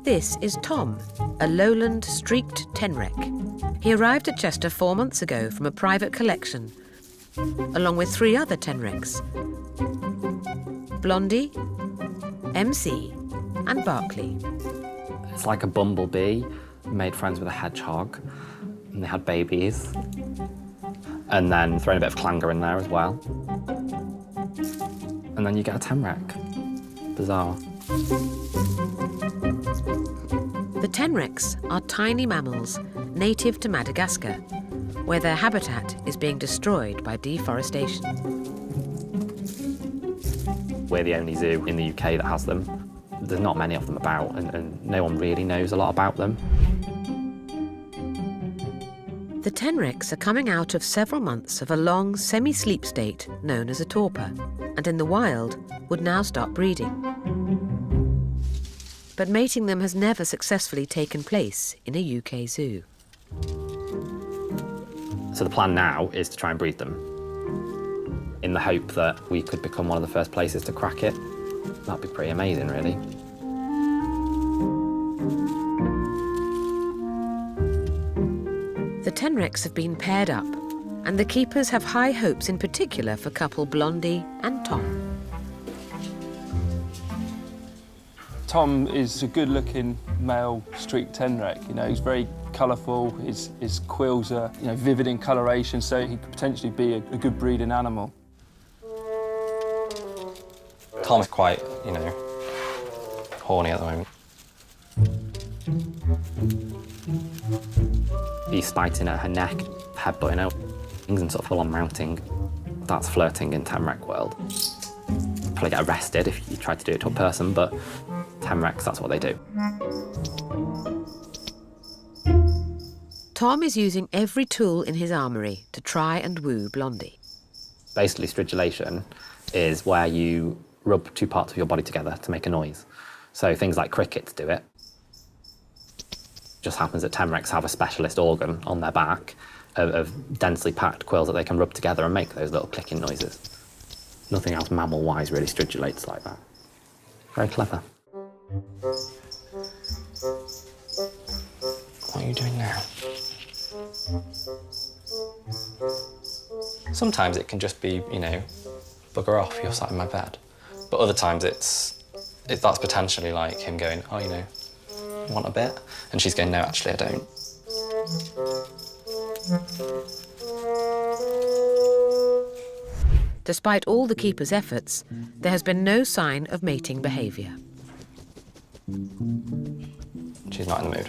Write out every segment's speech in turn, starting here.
This is Tom, a Lowland Streaked Tenrec. He arrived at Chester 4 months ago from a private collection, along with 3 other Tenrecs: Blondie, MC, and Barkley. It's like a bumblebee, made friends with a hedgehog, and they had babies. And then thrown a bit of clanger in there as well. And then you get a tenrec. Bizarre. The tenrecs are tiny mammals native to Madagascar, where their habitat is being destroyed by deforestation. We're the only zoo in the UK that has them. There's not many of them about, and no one really knows a lot about them. The tenrecs are coming out of several months of a long semi-sleep state known as a torpor, and in the wild would now start breeding. But mating them has never successfully taken place in a UK zoo. So the plan now is to try and breed them, in the hope that we could become one of the first places to crack it. That'd be pretty amazing, really. The tenrecs have been paired up, and the keepers have high hopes in particular for couple Blondie and Tom. Tom is a good-looking male streaked tenrec. You know, he's very colourful. His quills are, you know, vivid in coloration, so he could potentially be a good breeding animal. Tom's quite, you know, horny at the moment. He's biting at her neck, headbutting her wings and sort of full-on mounting. That's flirting in tenrec world. Probably get arrested if you tried to do it to a person, but tenrecs, that's what they do. Tom is using every tool in his armoury to try and woo Blondie. Basically, stridulation is where you rub 2 parts of your body together to make a noise. So things like crickets do it. Just happens that tenrecs have a specialist organ on their back of densely packed quills that they can rub together and make those little clicking noises. Nothing else mammal-wise really stridulates like that. Very clever. What are you doing now? Sometimes it can just be, you know, bugger off, you're sat in my bed. But other times that's potentially like him going, oh, you know, you want a bit? And she's going, no, actually, I don't. Despite all the keeper's efforts, there has been no sign of mating behaviour. She's not in the mood.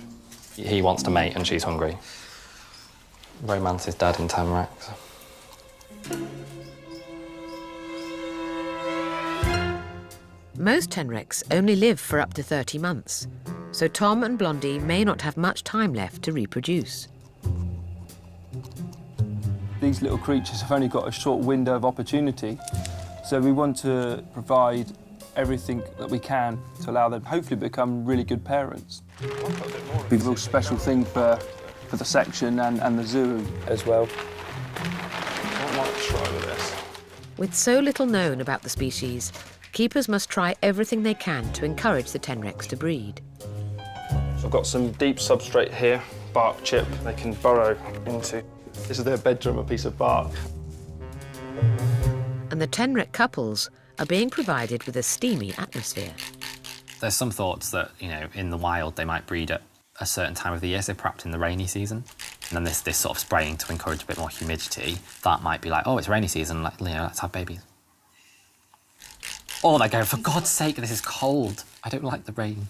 He wants to mate and she's hungry. Romance is dead in tenrecs. Most tenrecs only live for up to 30 months, so Tom and Blondie may not have much time left to reproduce. These little creatures have only got a short window of opportunity, so we want to provide everything that we can to allow them hopefully become really good parents. It'll be a real special thing for the section and the zoo as well. I might try with this. With so little known about the species, keepers must try everything they can to encourage the tenrecs to breed. So I've got some deep substrate here, bark chip they can burrow into. This is their bedroom, a piece of bark. And the tenrec couples are being provided with a steamy atmosphere. There's some thoughts that, you know, in the wild they might breed at a certain time of the year, so perhaps in the rainy season. And then this sort of spraying to encourage a bit more humidity, that might be like, oh, it's rainy season, like, you know, let's have babies. Or they go, for God's sake, this is cold. I don't like the rain.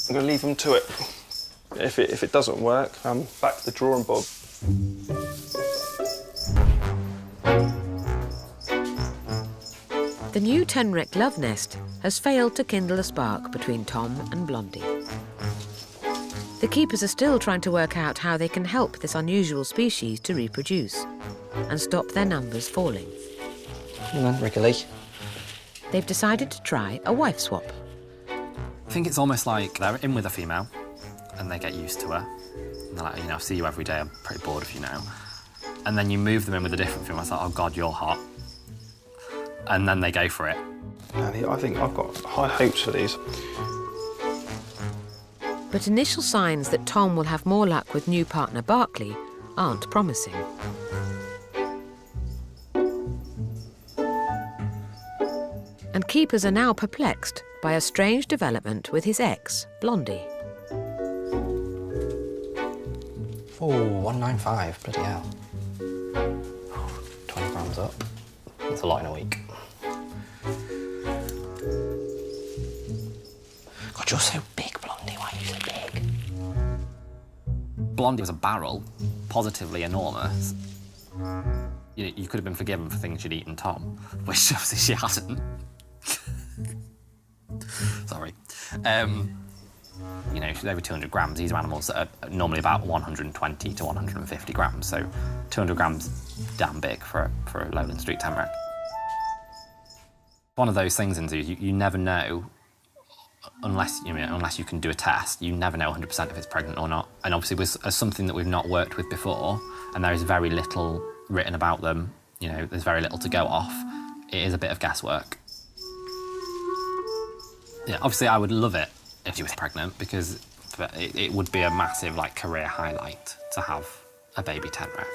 I'm going to leave them to it. If it doesn't work, I'm back to the drawing board. The new tenrec love nest has failed to kindle a spark between Tom and Blondie. The keepers are still trying to work out how they can help this unusual species to reproduce and stop their numbers falling. Come on, Wriggly. They've decided to try a wife swap. I think it's almost like they're in with a female and they get used to her. And they're like, you know, I see you every day, I'm pretty bored of you now. And then you move them in with a different female. It's like, oh God, you're hot. And then they go for it. And I think I've got high hopes for these. But initial signs that Tom will have more luck with new partner Barkley aren't promising. And keepers are now perplexed by a strange development with his ex, Blondie. Oh, 195, bloody hell. 20 grams up. That's a lot in a week. God, you're so big, Blondie. Why are you so big? Blondie was a barrel, positively enormous. You could have been forgiven for things she'd eaten Tom, which obviously she hadn't. Sorry. You know, she's over 200 grams. These are animals that are normally about 120 to 150 grams, so 200 grams, damn big for a Lowland Streaked Tenrec. One of those things in zoos, you never know, unless you can do a test, you never know 100% if it's pregnant or not. And obviously, with something that we've not worked with before, and there is very little written about them, you know, there's very little to go off, it is a bit of guesswork. Yeah, obviously I would love it if she was pregnant, because it would be a massive, like, career highlight to have a baby tenrec.